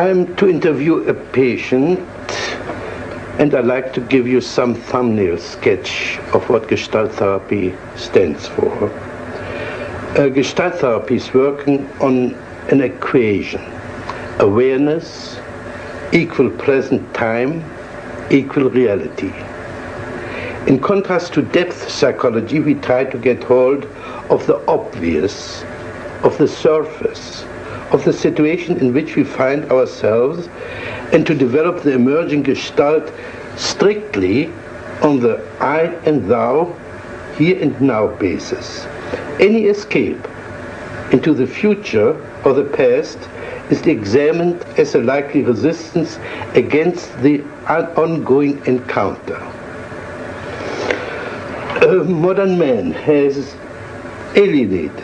I'm to interview a patient, and I'd like to give you some thumbnail sketch of what Gestalt therapy stands for. Gestalt therapy is working on an equation: awareness, equal present time, equal reality. In contrast to depth psychology, we try to get hold of the obvious, of the surface, of the situation in which we find ourselves, and to develop the emerging Gestalt strictly on the I and thou, here and now basis. Any escape into the future or the past is examined as a likely resistance against the ongoing encounter. Modern man has alienated,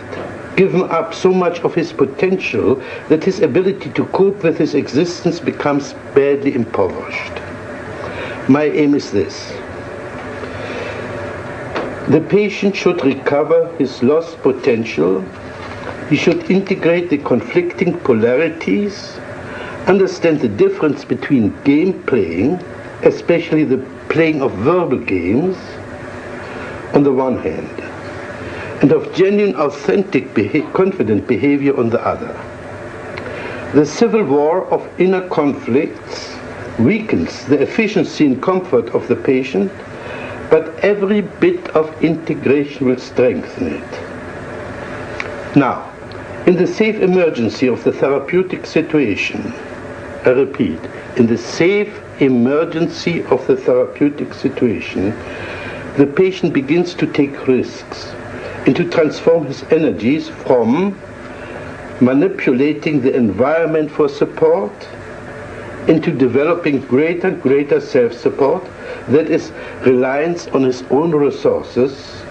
given up so much of his potential that his ability to cope with his existence becomes badly impoverished. My aim is this: the patient should recover his lost potential. He should integrate the conflicting polarities, understand the difference between game playing, especially the playing of verbal games, on the one hand, and of genuine, authentic, confident behavior on the other. The civil war of inner conflicts weakens the efficiency and comfort of the patient, but every bit of integration will strengthen it. Now, in the safe emergency of the therapeutic situation, I repeat, in the safe emergency of the therapeutic situation, the patient begins to take risks and to transform his energies from manipulating the environment for support into developing greater self-support, that is, reliance on his own resources.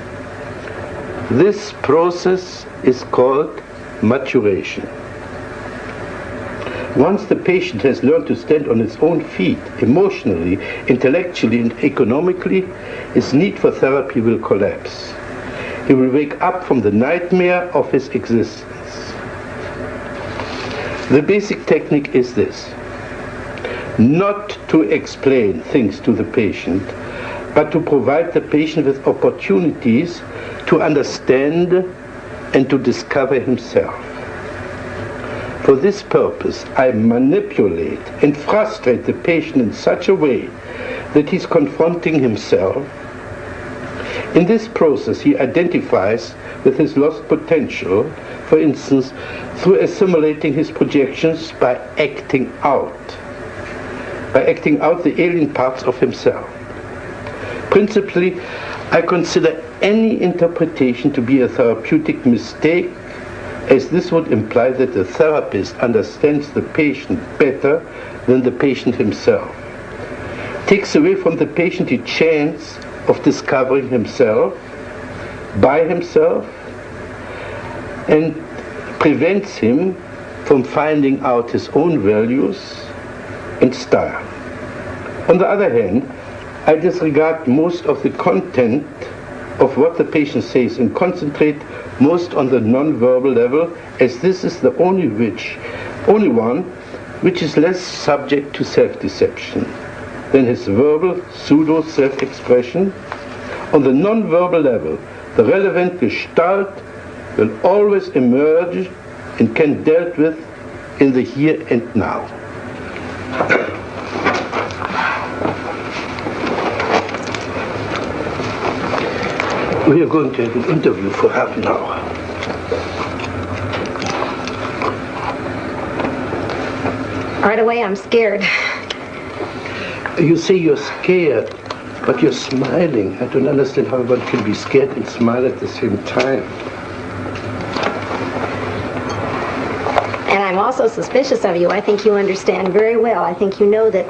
This process is called maturation. Once the patient has learned to stand on his own feet, emotionally, intellectually, and economically, his need for therapy will collapse. He will wake up from the nightmare of his existence. The basic technique is this: not to explain things to the patient, but to provide the patient with opportunities to understand and to discover himself. For this purpose, I manipulate and frustrate the patient in such a way that he's confronting himself. In this process, he identifies with his lost potential, for instance, through assimilating his projections by acting out the alien parts of himself. Principally, I consider any interpretation to be a therapeutic mistake, as this would imply that the therapist understands the patient better than the patient himself, takes away from the patient the chance of discovering himself by himself, and prevents him from finding out his own values and style. On the other hand, I disregard most of the content of what the patient says and concentrate most on the non-verbal level, as this is the only one which is less subject to self-deception than his verbal pseudo-self-expression. On the non-verbal level, the relevant Gestalt will always emerge and can be dealt with in the here and now. We are going to have an interview for half an hour. Right away, I'm scared. You say you're scared, but you're smiling. I don't understand how one can be scared and smile at the same time. And I'm also suspicious of you. I think you understand very well. I think you know that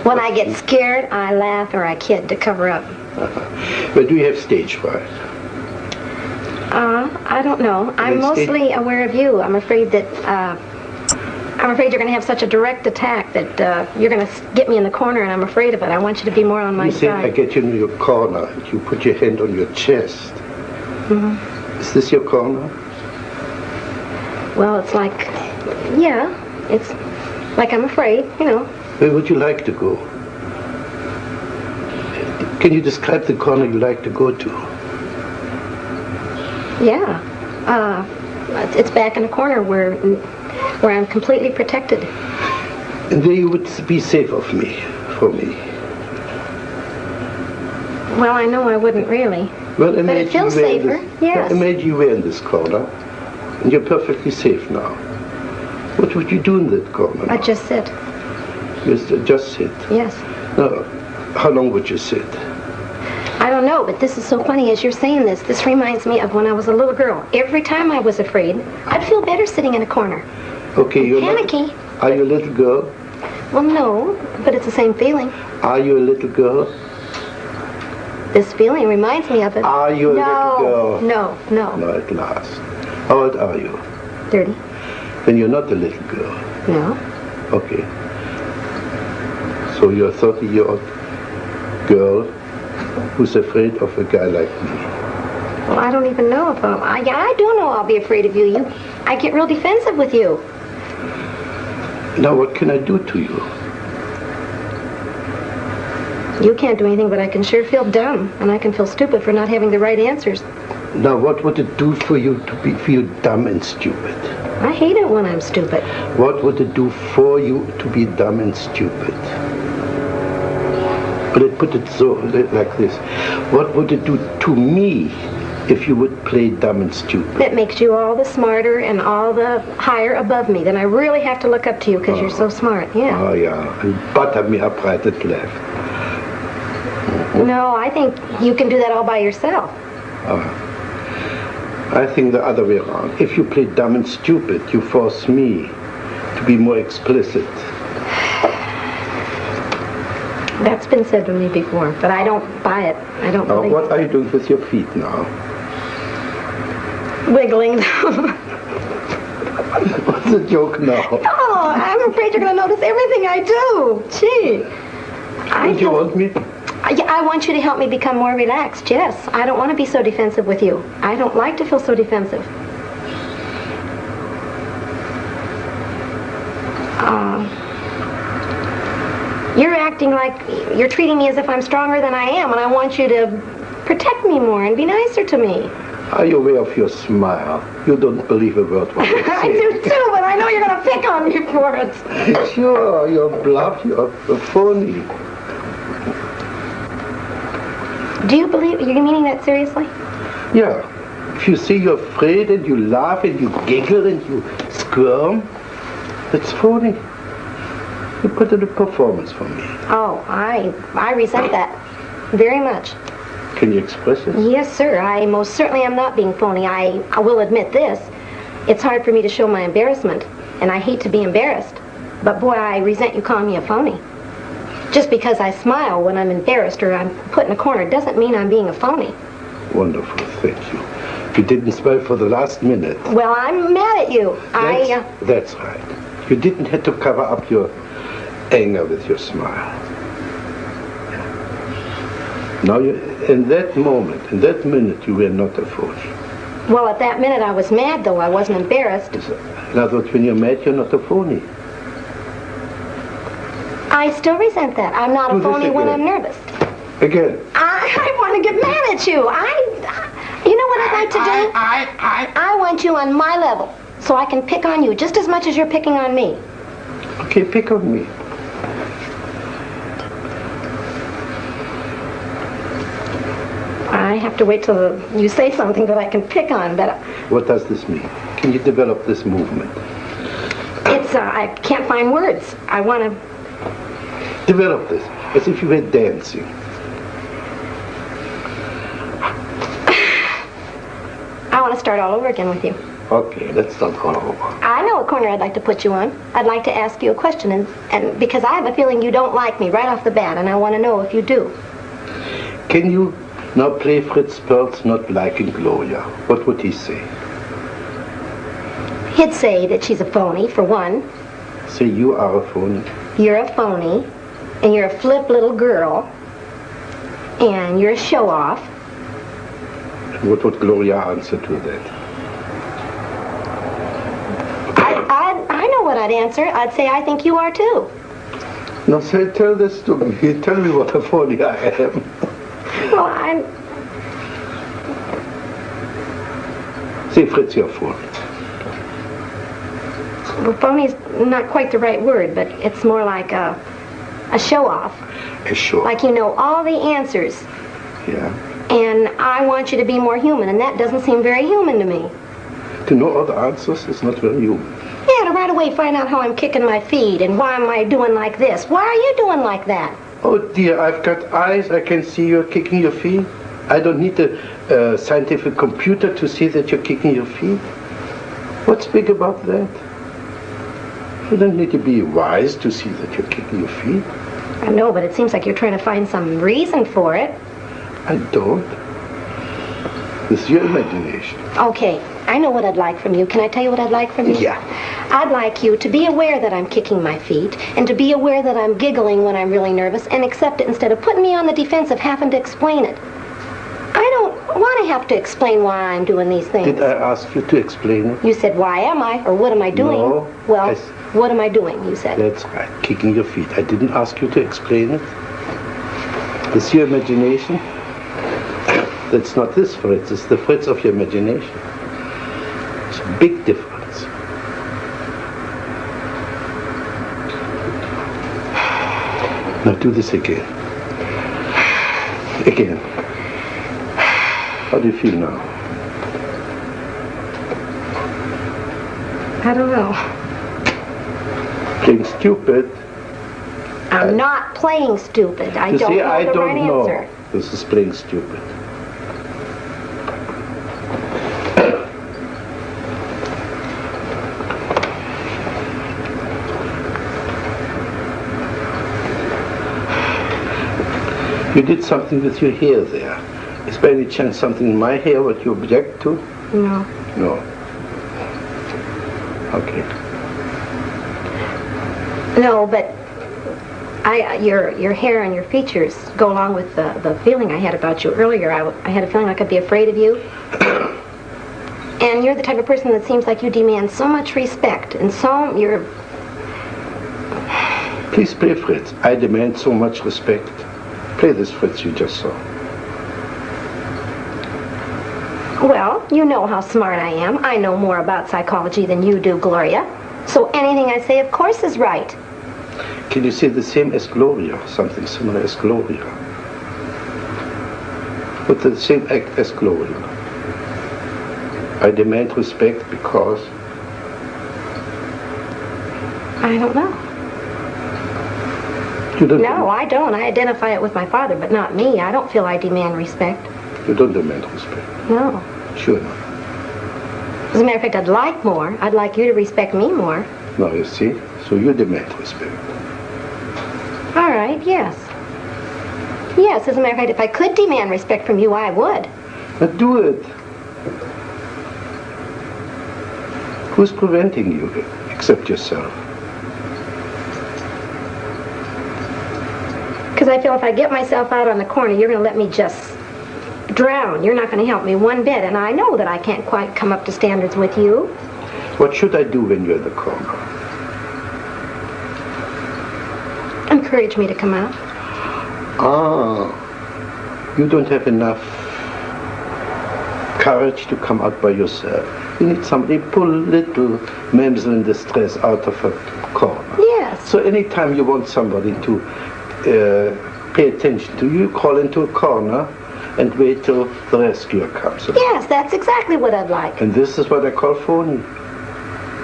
when I get scared, I laugh or I kid to cover up. But do you have stage fright? I don't know. I'm mostly aware of you. I'm afraid that you're going to have such a direct attack that you're going to get me in the corner, and I'm afraid of it. I want you to be more on my side. You said I get you in your corner, and you put your hand on your chest. Mm-hmm. Is this your corner? Well, it's like, yeah, it's like I'm afraid, you know. Where would you like to go? Can you describe the corner you like to go to? Yeah. It's back in a corner where I'm completely protected. And there you would be safe for me. Well, I know I wouldn't really. Well, but it feels safer, yes. Imagine you were in this corner, and you're perfectly safe now. What would you do in that corner now? I'd just sit. Just sit? Yes. No. How long would you sit? I don't know, but this is so funny as you're saying this. This reminds me of when I was a little girl. Every time I was afraid, I'd feel better sitting in a corner. Okay, you're panicky. Are you a little girl? Well, no, but it's the same feeling. Are you a little girl? This feeling reminds me of it. Are you a little girl? No. No, at last. How old are you? 30. Then you're not a little girl. No. Okay. So you're a 30-year-old girl who's afraid of a guy like me. Well, I don't even know if I do know I'll be afraid of you. I get real defensive with you. Now what can I do to you? You can't do anything, but I can sure feel dumb, and I can feel stupid for not having the right answers. Now what would it do for you to feel dumb and stupid? I hate it when I'm stupid. What would it do for you to be dumb and stupid? But let's put it so, like this. What would it do to me if you would play dumb and stupid? It makes you all the smarter and all the higher above me. Then I really have to look up to you because you're so smart, yeah. Oh, yeah. And butter me up right and left. No, I think you can do that all by yourself. I think the other way around. If you play dumb and stupid, you force me to be more explicit. That's been said to me before, but I don't buy it. I don't believe What are you doing with your feet now? Wiggling them. What's the joke now? Oh, I'm afraid you're going to notice everything I do. Gee. Don't you want me? I want you to help me become more relaxed, yes. I don't want to be so defensive with you. I don't like to feel so defensive. You're acting like you're treating me as if I'm stronger than I am, and I want you to protect me more and be nicer to me. Are you aware of your smile? You don't believe a word what you say. I do too, but I know you're going to pick on me for it. Sure, you're bluff, you're phony. Do you believe, you're meaning that seriously? Yeah. If you say you're afraid and you laugh and you giggle and you squirm, that's phony. You put in a performance for me. Oh, I resent that very much. Can you express it? Yes, sir. I most certainly am not being phony. I will admit this. It's hard for me to show my embarrassment, and I hate to be embarrassed. But boy, I resent you calling me a phony. Just because I smile when I'm embarrassed or I'm put in a corner doesn't mean I'm being a phony. Wonderful, thank you. You didn't smile for the last minute. Well, I'm mad at you. That's right. You didn't have to cover up your anger with your smile. Now, in that moment, in that minute, you were not a phony. Well, at that minute I was mad, though. I wasn't embarrassed. In other words, when you're mad, you're not a phony. I still resent that. I'm not a phony when I'm nervous. Again. I want to get mad at you. You know what I'd like to do? I want you on my level, so I can pick on you just as much as you're picking on me. Okay, pick on me. I have to wait till you say something that I can pick on, but... What does this mean? Can you develop this movement? I can't find words. I want to... Develop this, as if you were dancing. I want to start all over again with you. Okay, let's start all over. I know a corner I'd like to put you on. I'd like to ask you a question, and because I have a feeling you don't like me right off the bat, and I want to know if you do. Can you now play Fritz Perls not liking Gloria? What would he say? He'd say that she's a phony, for one. Say you are a phony. You're a phony, and you're a flip little girl, and you're a show-off. And what would Gloria answer to that? I know what I'd answer. I'd say I think you are too. Now say, tell this to me. Tell me what a phony I am. Well, I'm... See, Fritz, you're phony. Well, phony's not quite the right word, but it's more like a show-off. A show-off. Like you know all the answers. Yeah. And I want you to be more human, and that doesn't seem very human to me. To know all the answers is not very human. Yeah, to right away find out how I'm kicking my feet, and why am I doing like this? Why are you doing like that? Oh dear, I've got eyes, I can see you're kicking your feet. I don't need a scientific computer to see that you're kicking your feet. What's big about that? You don't need to be wise to see that you're kicking your feet. I know, but it seems like you're trying to find some reason for it. I don't. It's your imagination. Okay, I know what I'd like from you. Can I tell you what I'd like from you? Yeah. I'd like you to be aware that I'm kicking my feet, and to be aware that I'm giggling when I'm really nervous, and accept it instead of putting me on the defense of having to explain it. I don't want to have to explain why I'm doing these things. Did I ask you to explain it? You said, why am I? Or what am I doing? No. Well, what am I doing, you said. That's right, kicking your feet. I didn't ask you to explain it. It's your imagination. That's not this Fritz, it's the Fritz of your imagination. It's a big difference. Now do this again. Again. How do you feel now? I don't know. Playing stupid. I'm not playing stupid. I don't know the right answer. This is playing stupid. You did something with your hair there. Is by any chance something in my hair what you object to? No. No. Okay. No, but your hair and your features go along with the feeling I had about you earlier. I had a feeling I could be afraid of you. And you're the type of person that seems like you demand so much respect, and so you're... Please play, Fritz. I demand so much respect. Play this Fritz you just saw. Well, you know how smart I am. I know more about psychology than you do, Gloria. So anything I say, of course, is right. Can you say the same as Gloria? Something similar as Gloria? With the same act as Gloria. I demand respect because... I don't know. You don't No, I don't. I identify it with my father, but not me. I don't feel I demand respect. You don't demand respect? No. Sure not. As a matter of fact, I'd like more. I'd like you to respect me more. Now you see, so you demand respect. All right, yes. Yes, as a matter of fact, if I could demand respect from you, I would. But do it. Who's preventing you except yourself? Because I feel if I get myself out on the corner, you're going to let me just drown. You're not going to help me one bit, and I know that I can't quite come up to standards with you. What should I do when you're in the corner? Encourage me to come out. Ah, you don't have enough courage to come out by yourself. You need somebody pull little mamsel in distress out of a corner. Yes. So anytime you want somebody to pay attention to you, call into a corner and wait till the rescuer comes. Yes, that's exactly what I'd like. And this is what I call phony.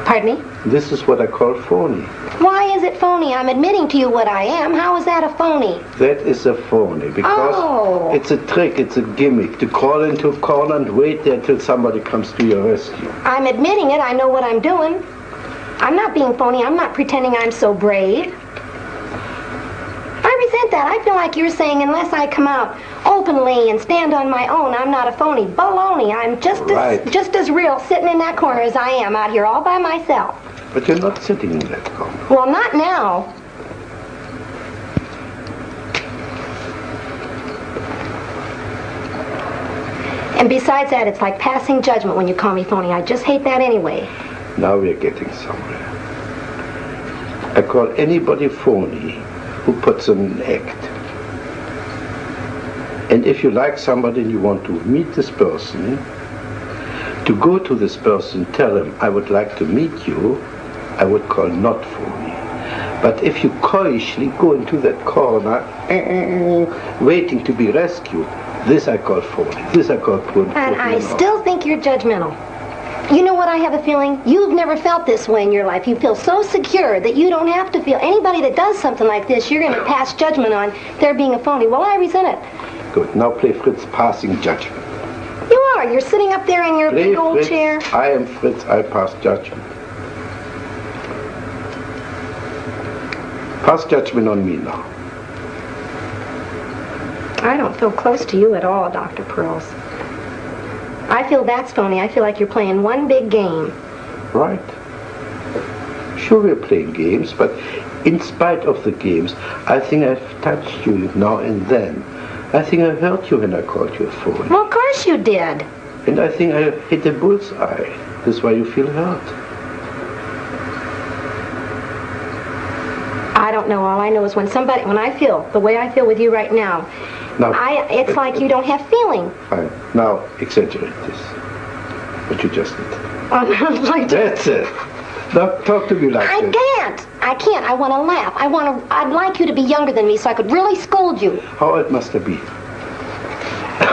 Pardon me? This is what I call phony. Why is it phony? I'm admitting to you what I am. How is that a phony? That is a phony because it's a trick, it's a gimmick to crawl into a corner and wait there till somebody comes to your rescue. I'm admitting it. I know what I'm doing. I'm not being phony. I'm not pretending I'm so brave. I resent that. I feel like you're saying unless I come out openly and stand on my own, I'm not a phony. Baloney. I'm just as real sitting in that corner as I am out here all by myself. But you're not sitting in that corner. Well, not now. And besides that, it's like passing judgment when you call me phony. I just hate that anyway. Now we're getting somewhere. I call anybody phony who puts on an act. And if you like somebody and you want to meet this person, to go to this person, tell him, I would like to meet you, I would call not phony. But if you coyishly go into that corner, waiting to be rescued, this I call phony. This I call poor. And I still think you're judgmental. You know what, I have a feeling? You've never felt this way in your life. You feel so secure that you don't have to feel. Anybody that does something like this, you're going to pass judgment on they're being a phony. Well, I resent it. Good. Now play Fritz passing judgment. You are. You're sitting up there in your big old Fritz, chair. I am Fritz. I pass judgment. Pass judgment on me now. I don't feel close to you at all, Dr. Perls. I feel that's phony. I feel like you're playing one big game. Right. Sure, we're playing games, but in spite of the games, I think I've touched you now and then. I think I hurt you when I called you a phony. Well, of course you did. And I think I hit a bullseye. That's why you feel hurt. I don't know. All I know is when I feel the way I feel with you right now, it's like you don't have feeling. Fine. Now, exaggerate this. What you just did. That's it. Now, talk to me like this. I can't. I want to laugh. I'd like you to be younger than me so I could really scold you. How old must I be?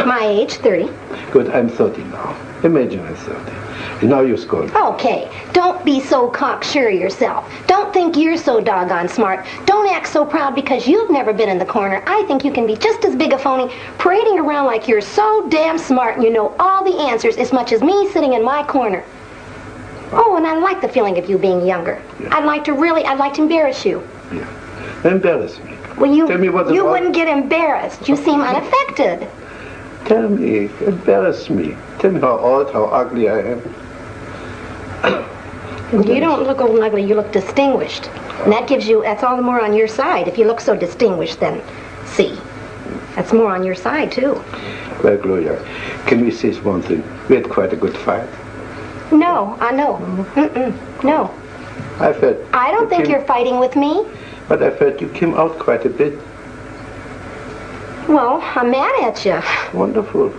My age, 30. Good, I'm 30 now. Imagine I'm 30. And now you're scolding. Okay, don't be so cocksure yourself. Don't think you're so doggone smart. Don't act so proud because you've never been in the corner. I think you can be just as big a phony, parading around like you're so damn smart and you know all the answers as much as me sitting in my corner. Oh, and I like the feeling of you being younger. Yeah. I'd like to embarrass you. Yeah. Embarrass me. Well, Tell me what you wouldn't get embarrassed. You seem unaffected. Tell me, embarrass me. Tell me how old, how ugly I am. You don't look old and ugly, you look distinguished. And that's all the more on your side. If you look so distinguished, then see. That's more on your side, too. Well, Gloria, can we say one thing? We had quite a good fight. No, I know. No. I don't think you're fighting with me. But I felt you came out quite a bit. Well, I'm mad at you. Wonderful.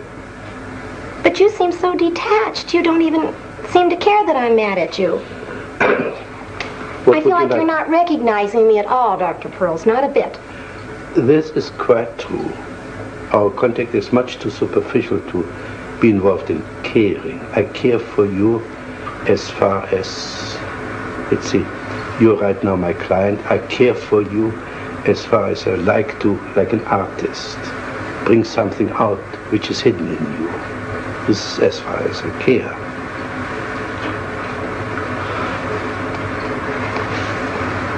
But you seem so detached. You don't even seem to care that I'm mad at you. I feel like you're not recognizing me at all, Dr. Perls. Not a bit. This is quite true. Our contact is much too superficial to be involved in caring. I care for you as far as, let's see, you're right now my client. I care for you as far as I like to, like an artist, bring something out which is hidden in you. This is as far as I care.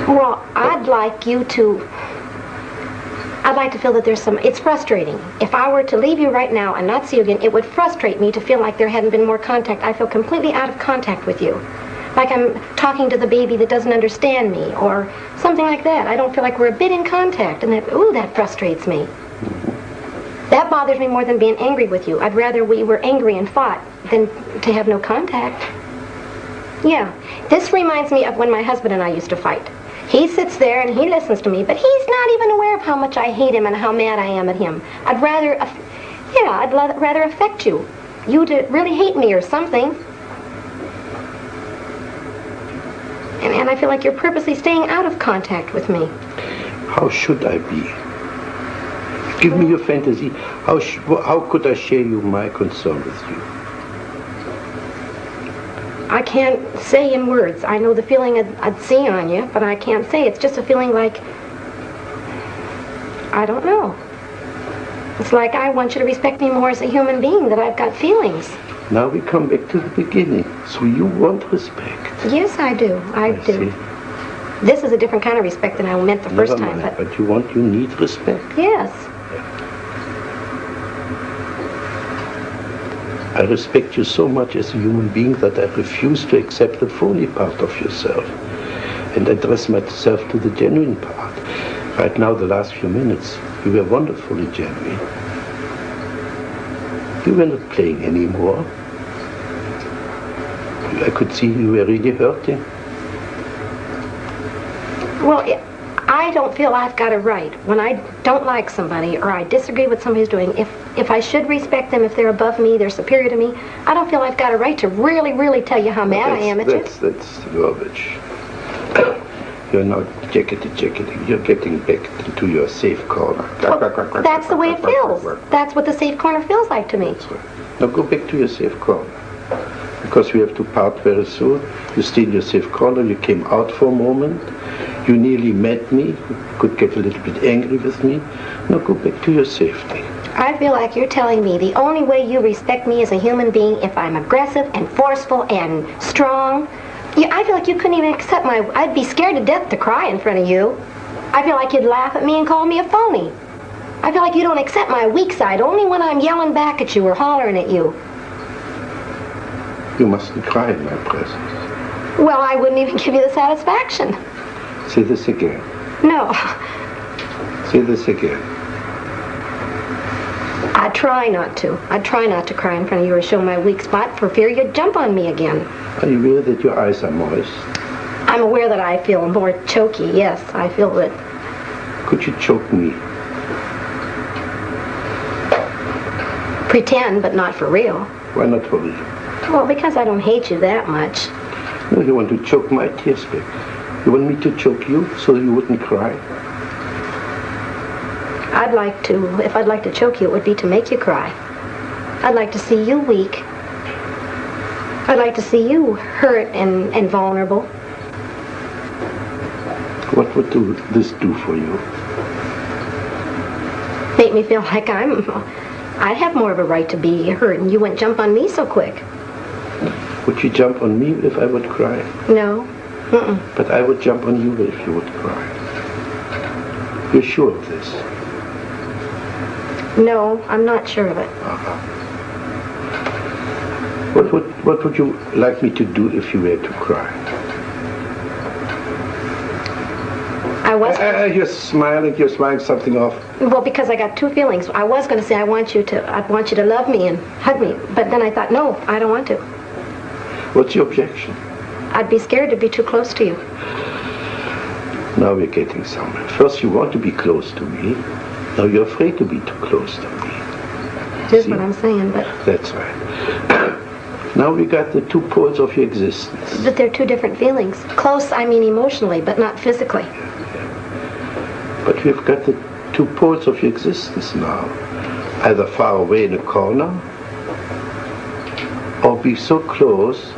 Well, I'd like to feel that it's frustrating. If I were to leave you right now and not see you again, it would frustrate me to feel like there hadn't been more contact. I feel completely out of contact with you. Like I'm talking to the baby that doesn't understand me, or something like that. I don't feel like we're a bit in contact, and that frustrates me. That bothers me more than being angry with you. I'd rather we were angry and fought than to have no contact. Yeah, this reminds me of when my husband and I used to fight. He sits there and he listens to me, but he's not even aware of how much I hate him and how mad I am at him. I'd rather affect you. You to really hate me or something. And I feel like you're purposely staying out of contact with me. How should I be? Give me your fantasy. How could I share my concern with you? I can't say in words. I know the feeling I'd see on you, but I can't say. It's just a feeling like, I don't know. It's like I want you to respect me more as a human being, that I've got feelings. Now we come back to the beginning. So you want respect? Yes, I do. I do. See. This is a different kind of respect than I meant the first time. But you need respect. Yes. I respect you so much as a human being that I refuse to accept the phony part of yourself and address myself to the genuine part. Right now, the last few minutes, you were wonderfully genuine. You were not playing anymore. I could see you were really hurting. Well, I don't feel I've got a right when I don't like somebody or I disagree with somebody's doing. If I should respect them, if they're above me, they're superior to me, I don't feel I've got a right to really tell you how mad I am at you. That's rubbish. You're not jacketing. You're getting back into your safe corner. Well, that's the way it feels. That's what the safe corner feels like to me. That's right. Now go back to your safe corner. Because we have to part very soon. You stayed in your safe corner. You came out for a moment. You nearly met me. You could get a little bit angry with me. Now go back to your safety. I feel like you're telling me the only way you respect me as a human being if I'm aggressive and forceful and strong. I feel like you couldn't even accept I'd be scared to death to cry in front of you. I feel like you'd laugh at me and call me a phony. I feel like you don't accept my weak side only when I'm yelling back at you or hollering at you. You mustn't cry in my presence. Well, I wouldn't even give you the satisfaction. Say this again. No. Say this again. I try not to. I try not to cry in front of you or show my weak spot for fear you'd jump on me again. Are you aware that your eyes are moist? I'm aware that I feel more choky, yes. I feel that. Could you choke me? Pretend, but not for real. Why not for real? Well, because I don't hate you that much. No, you want to choke my tears back. You want me to choke you so you wouldn't cry? If I'd like to choke you, it would be to make you cry. I'd like to see you weak. I'd like to see you hurt and vulnerable. What would this do for you? Make me feel like I'd have more of a right to be hurt and you wouldn't jump on me so quick. Would you jump on me if I would cry? No. But I would jump on you if you would cry. You're sure of this? No, I'm not sure of it. Uh-huh. What would you like me to do if you were to cry? You're smiling something off. Well, because I got two feelings. I was going to say I'd want you to love me and hug me, but then I thought, no, I don't want to. What's your objection? I'd be scared to be too close to you. Now we're getting somewhere. First you want to be close to me. Now you're afraid to be too close to me. That's what I'm saying, but... That's right. Now we got the two poles of your existence. But they're two different feelings. Close, I mean emotionally, but not physically. But we've got the two poles of your existence now. Either far away in a corner, or be so close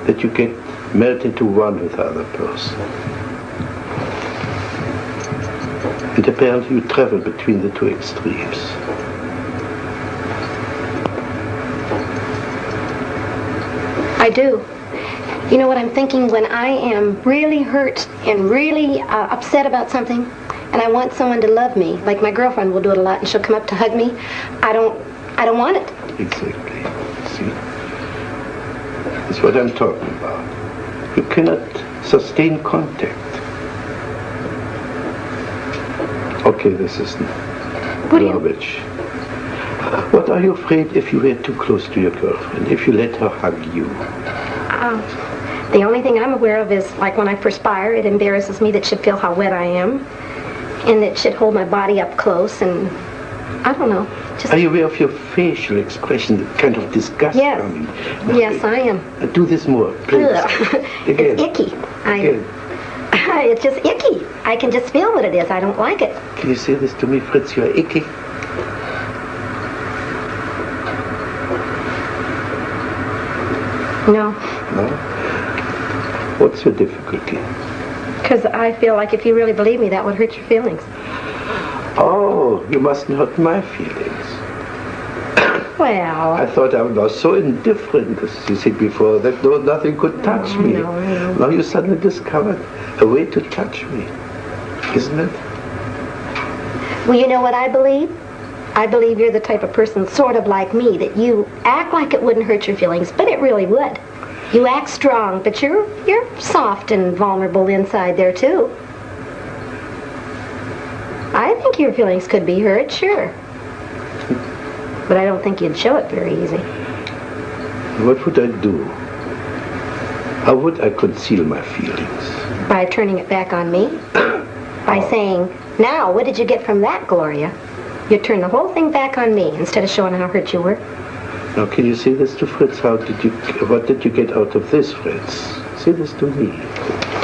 that you get melt into one with the other person. And apparently you travel between the two extremes. I do. You know what I'm thinking? When I am really hurt and really upset about something, and I want someone to love me, like my girlfriend will do it a lot, and she'll come up to hug me, I don't want it. Exactly. See? That's what I'm talking about. You cannot sustain contact. Okay, this is garbage. What are you afraid if you were too close to your girlfriend, if you let her hug you? The only thing I'm aware of is, like when I perspire, it embarrasses me that she'd feel how wet I am, and that she'd hold my body up close, and I don't know. Just... Are you aware of your facial expression, the kind of disgust? Yes. Yes, I am. Do this more, please. Again. It's icky. Again. It's just icky. I can just feel what it is. I don't like it. Can you say this to me, Fritz? You're icky. No. No? What's your difficulty? Because I feel like if you really believe me, that would hurt your feelings. Oh, you mustn't hurt my feelings. Well... I thought I was so indifferent, as you said before, that nothing could touch me. No. Now you suddenly discovered a way to touch me, isn't it? Well, you know what I believe? I believe you're the type of person sort of like me, that you act like it wouldn't hurt your feelings, but it really would. You act strong, but you're soft and vulnerable inside there, too. I think your feelings could be hurt, sure. But I don't think you'd show it very easy. What would I do? How would I conceal my feelings? By turning it back on me? By saying, now, what did you get from that, Gloria? You turned the whole thing back on me instead of showing how hurt you were. Now, can you say this to Fritz? What did you get out of this, Fritz? Say this to me.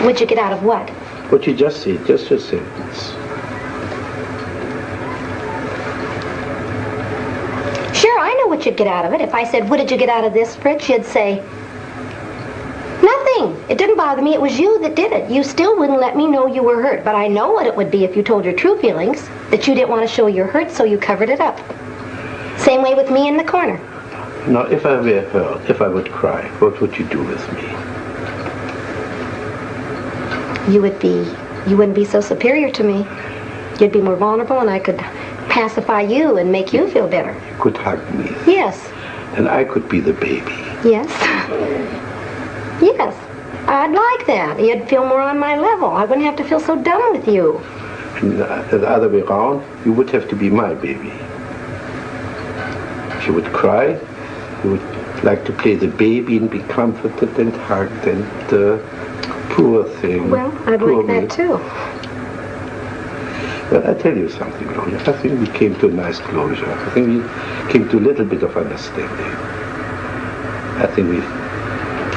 What'd you get out of what? What you just said, just your sentence. Sure, I know what you'd get out of it. If I said, what did you get out of this, Fritz? You'd say, nothing. It didn't bother me. It was you that did it. You still wouldn't let me know you were hurt. But I know what it would be if you told your true feelings, that you didn't want to show your hurt, so you covered it up. Same way with me in the corner. Now, if I were hurt, if I would cry, what would you do with me? You wouldn't be so superior to me. You'd be more vulnerable, and I could pacify you and make you feel better. You could hug me. Yes. And I could be the baby. Yes. Yes. I'd like that. You'd feel more on my level. I wouldn't have to feel so dumb with you. And the other way around, you would have to be my baby. If you would cry, you would like to play the baby and be comforted and hugged and poor thing. Well, I'd like that too. Well, I'll tell you something, Gloria. I think we came to a nice closure. I think we came to a little bit of understanding. I think we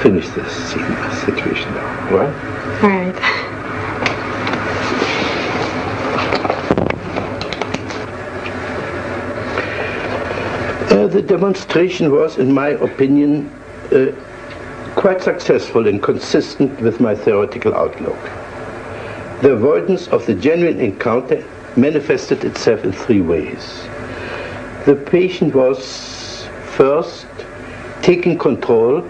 finished this situation now, right? All right. The demonstration was, in my opinion, quite successful and consistent with my theoretical outlook. The avoidance of the genuine encounter manifested itself in three ways. The patient was first taking control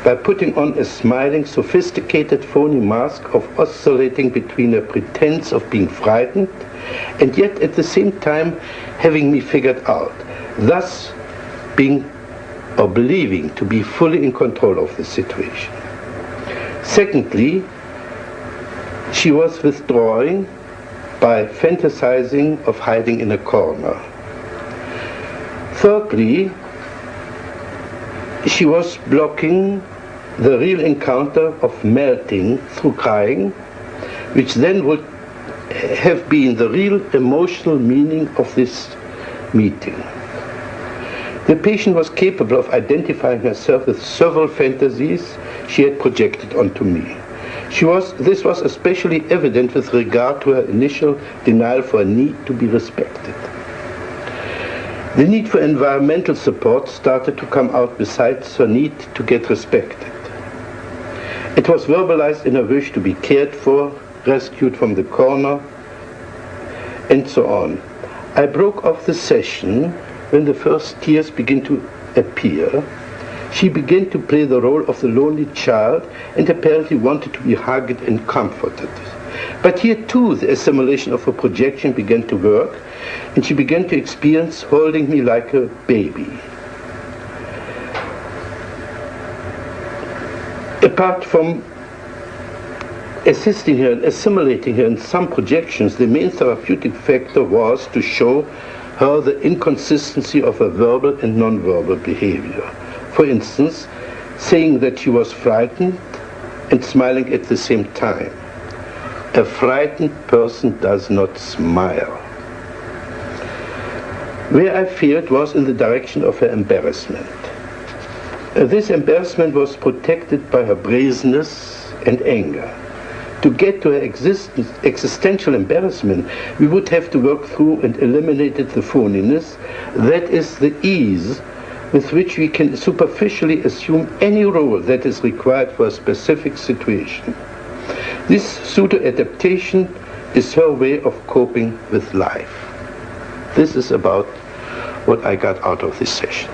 by putting on a smiling, sophisticated, phony mask of oscillating between a pretense of being frightened and yet at the same time having me figured out, thus being or believing to be fully in control of the situation. Secondly, she was withdrawing by fantasizing of hiding in a corner. Thirdly, she was blocking the real encounter of melting through crying, which then would have been the real emotional meaning of this meeting. The patient was capable of identifying herself with several fantasies she had projected onto me. This was especially evident with regard to her initial denial for a need to be respected. The need for environmental support started to come out besides her need to get respected. It was verbalized in a wish to be cared for, rescued from the corner, and so on. I broke off the session when the first tears began to appear. She began to play the role of the lonely child and apparently wanted to be hugged and comforted. But here too the assimilation of her projection began to work, and she began to experience holding me like a baby. Apart from assisting her and assimilating her in some projections, the main therapeutic factor was to show her the inconsistency of her verbal and non-verbal behavior. For instance, saying that she was frightened and smiling at the same time. A frightened person does not smile. Where I feared was in the direction of her embarrassment. This embarrassment was protected by her brazenness and anger. To get to her existential embarrassment, we would have to work through and eliminate the phoniness, that is the ease with which we can superficially assume any role that is required for a specific situation. This pseudo-adaptation is her way of coping with life. This is about what I got out of this session.